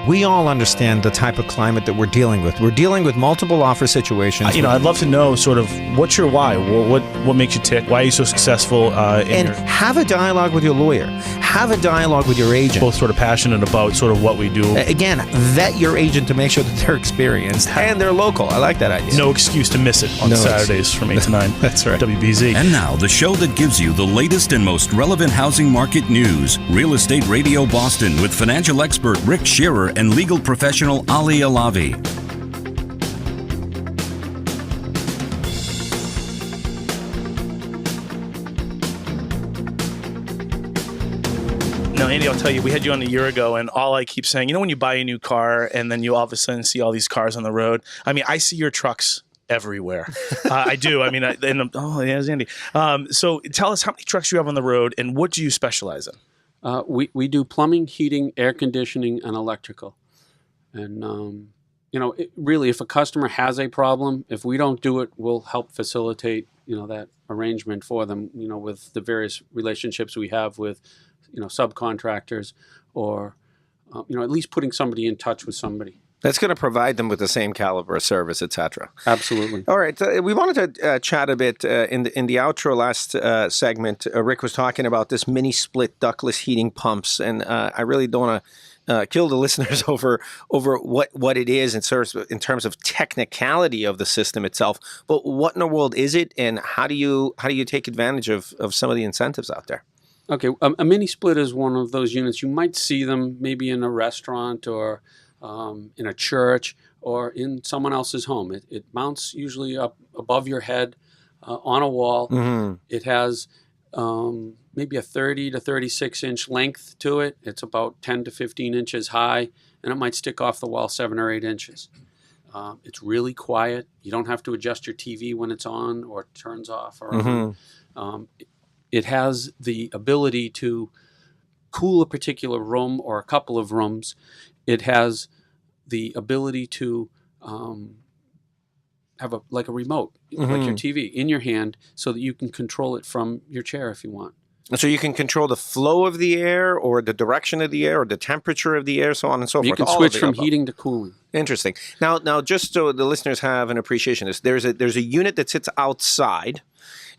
We all understand the type of climate that we're dealing with. We're dealing with multiple offer situations. I'd love to know sort of what's your why? What makes you tick? Why are you so successful? Have a dialogue with your lawyer. Have a dialogue with your agent. Both sort of passionate about sort of what we do. Again, vet your agent to make sure that they're experienced and they're local. I like that idea. No excuse to miss it on Saturdays from 8 to 9. That's right. WBZ. And now, the show that gives you the latest and most relevant housing market news. Real Estate Radio Boston with financial expert Rick Shearer and legal professional Ali Alavi. No, Andy, I'll tell you, we had you on a year ago, and all I keep saying, when you buy a new car and then you all of a sudden see all these cars on the road. I mean, I see your trucks everywhere. I do. I mean, there's Andy. So tell us how many trucks you have on the road, and what do you specialize in? We do plumbing, heating, air conditioning, and electrical. And, really, if a customer has a problem, if we don't do it, we'll help facilitate, that arrangement for them, with the various relationships we have with, subcontractors or, at least putting somebody in touch with somebody. That's going to provide them with the same caliber of service, et cetera. Absolutely. All right. We wanted to chat a bit in the outro last segment. Rick was talking about this mini split ductless heating pumps, and I really don't want to kill the listeners over what it is in terms of technicality of the system itself. But what in the world is it, and how do you take advantage of some of the incentives out there? Okay, a mini split is one of those units. You might see them maybe in a restaurant or in a church or in someone else's home. It mounts usually up above your head on a wall. Mm-hmm. It has maybe a 30 to 36 inch length to it. It's about 10 to 15 inches high, and it might stick off the wall 7 or 8 inches. It's really quiet. You don't have to adjust your TV when it's on or turns off or mm-hmm. on. It has the ability to cool a particular room or a couple of rooms. It has the ability to have a remote, mm-hmm. like your TV, in your hand so that you can control it from your chair if you want. So you can control the flow of the air or the direction of the air or the temperature of the air, so on and so forth. You can switch from heating to cooling. Interesting. Now, just so the listeners have an appreciation of this, there's a unit that sits outside,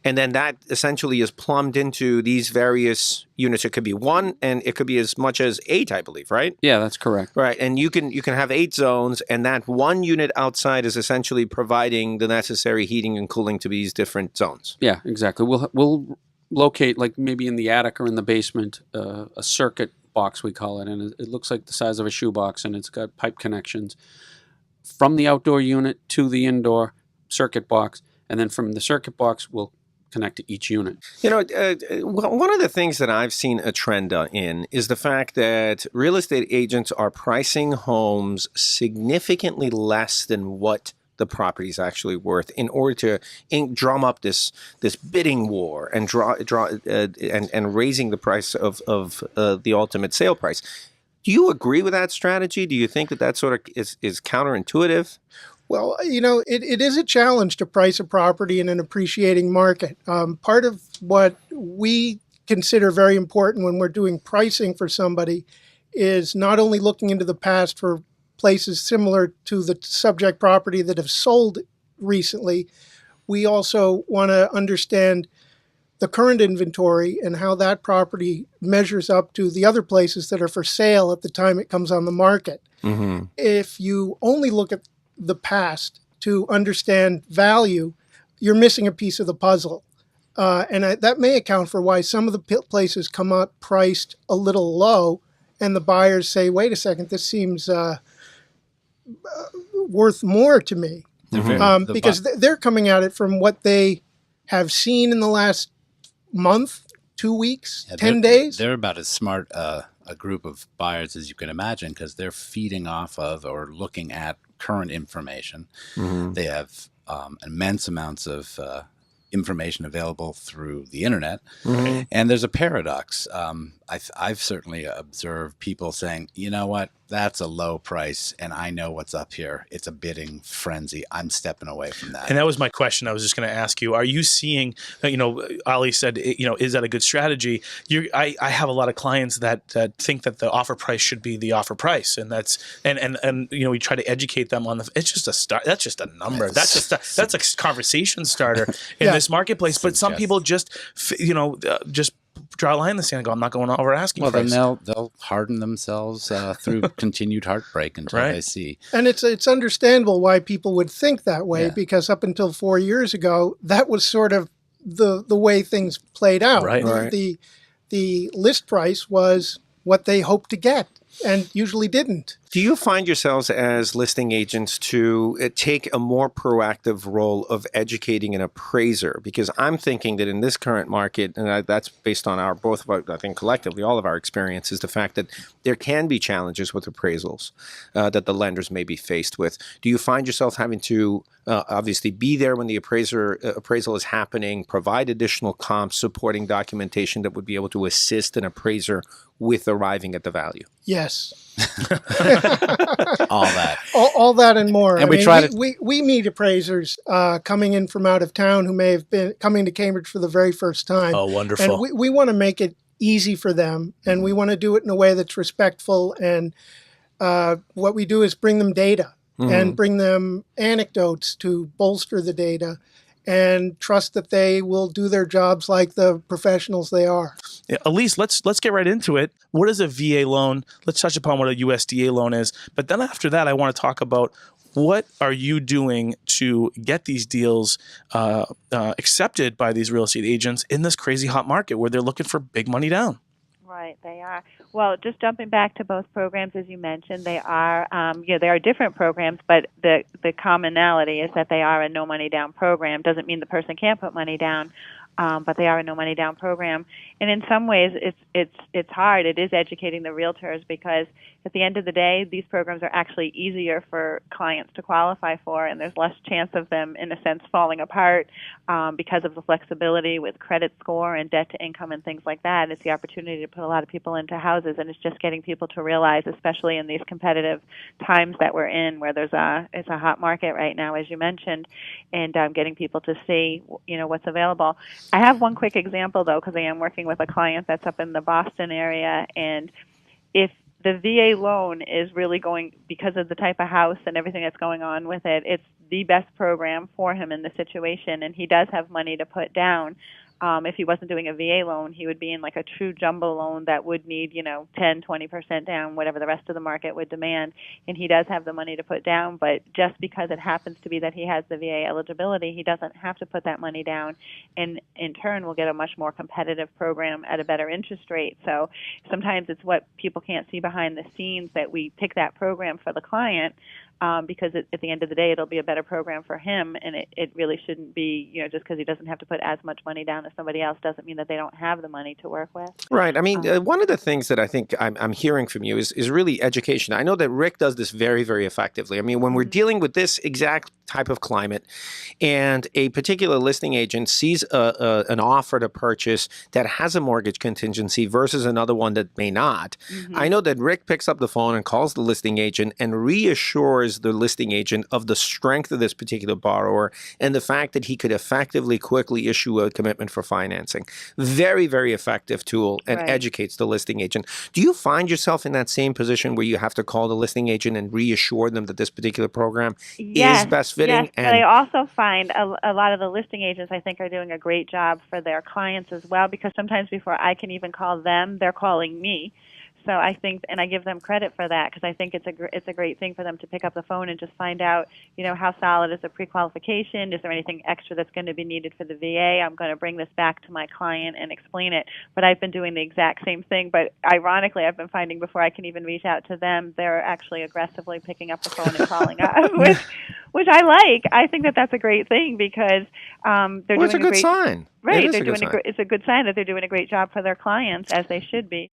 and then that essentially is plumbed into these various units. It could be one, and it could be as much as 8, I believe, right? Yeah, that's correct. Right, and you can have 8 zones, and that one unit outside is essentially providing the necessary heating and cooling to these different zones. Yeah, exactly. We'll locate, like maybe in the attic or in the basement, a circuit box, we call it, and it looks like the size of a shoebox, and it's got pipe connections from the outdoor unit to the indoor circuit box, and then from the circuit box, we'll connect to each unit. One of the things that I've seen a trend in is the fact that real estate agents are pricing homes significantly less than what the property is actually worth in order to drum up this bidding war and and raising the price of the ultimate sale price. Do you agree with that strategy? Do you think that sort of is counterintuitive? Well, it is a challenge to price a property in an appreciating market. Part of what we consider very important when we're doing pricing for somebody is not only looking into the past for places similar to the subject property that have sold recently, we also want to understand the current inventory and how that property measures up to the other places that are for sale at the time it comes on the market. Mm-hmm. If you only look at the past to understand value, you're missing a piece of the puzzle. And that may account for why some of the places come up priced a little low, and the buyers say, wait a second, this seems worth more to me. Because they're coming at it from what they have seen in the last month, 2 weeks, 10 days. They're about as smart a group of buyers as you can imagine, because they're feeding off of or looking at current information. Mm-hmm. They have immense amounts of information available through the internet. Mm-hmm. And there's a paradox. I've certainly observed people saying, you know what, that's a low price and I know what's up here. It's a bidding frenzy. I'm stepping away from that. And that was my question. I was just going to ask you: are you seeing? Ali said, is that a good strategy? I have a lot of clients that think that the offer price should be the offer price, and we try to educate them on the. It's just a start. That's just a number. That's a conversation starter in this marketplace. But some people just draw a line in the sand and go, I'm not going over asking price. Then they'll harden themselves through continued heartbreak until they see. And it's understandable why people would think that way, because up until 4 years ago, that was sort of the way things played out. Right. The list price was what they hoped to get and usually didn't. Do you find yourselves as listing agents to take a more proactive role of educating an appraiser? Because I'm thinking that in this current market, and that's based on I think collectively, all of our experience, is the fact that there can be challenges with appraisals that the lenders may be faced with. Do you find yourself having to obviously be there when the appraisal is happening, provide additional comps, supporting documentation that would be able to assist an appraiser with arriving at the value? Yes. All that. All that and more. And we meet appraisers coming in from out of town who may have been coming to Cambridge for the very first time. Oh, wonderful. And we want to make it easy for them, and we want to do it in a way that's respectful. And what we do is bring them data and bring them anecdotes to bolster the data, and trust that they will do their jobs like the professionals they are. Yeah, Elise, let's get right into it. What is a VA loan? Let's touch upon what a USDA loan is. But then after that, I want to talk about what are you doing to get these deals accepted by these real estate agents in this crazy hot market where they're looking for big money down? Right, they are. Well, just jumping back to both programs, as you mentioned, they are they are different programs, but the commonality is that they are a no money down program. Doesn't mean the person can't put money down, but they are a no money down program. And in some ways, it's hard. It is educating the realtors, because at the end of the day, these programs are actually easier for clients to qualify for, and there's less chance of them, in a sense, falling apart because of the flexibility with credit score and debt to income and things like that. It's the opportunity to put a lot of people into houses, and it's just getting people to realize, especially in these competitive times that we're in, where it's a hot market right now, as you mentioned, and getting people to see what's available. I have one quick example, though, because I am working with a client that's up in the Boston area, and if the VA loan is really going, because of the type of house and everything that's going on with it, it's the best program for him in the situation, and he does have money to put down. If he wasn't doing a VA loan, he would be in like a true jumbo loan that would need, 10, 20% down, whatever the rest of the market would demand. And he does have the money to put down, but just because it happens to be that he has the VA eligibility, he doesn't have to put that money down. And in turn, will get a much more competitive program at a better interest rate. So sometimes it's what people can't see behind the scenes, that we pick that program for the client, because at the end of the day, it'll be a better program for him, and it really shouldn't be, just because he doesn't have to put as much money down as somebody else doesn't mean that they don't have the money to work with. Right. I mean, one of the things that I think I'm hearing from you is really education. I know that Rick does this very, very effectively. I mean, when we're dealing with this exact type of climate and a particular listing agent sees an offer to purchase that has a mortgage contingency versus another one that may not, I know that Rick picks up the phone and calls the listing agent and reassures the listing agent of the strength of this particular borrower and the fact that he could effectively, quickly issue a commitment for financing. Very, very effective tool, and educates the listing agent. Do you find yourself in that same position where you have to call the listing agent and reassure them that this particular program is best fitting? Yes, but I also find a lot of the listing agents, I think, are doing a great job for their clients as well, because sometimes before I can even call them, they're calling me. So I think, and I give them credit for that, because I think it's a great thing for them to pick up the phone and just find out, how solid is the pre-qualification? Is there anything extra that's going to be needed for the VA? I'm going to bring this back to my client and explain it. But I've been doing the exact same thing. But ironically, I've been finding before I can even reach out to them, they're actually aggressively picking up the phone and calling us, which I like. I think that that's a great thing, because they're doing it's a good sign. Right, It's a good sign that they're doing a great job for their clients, as they should be.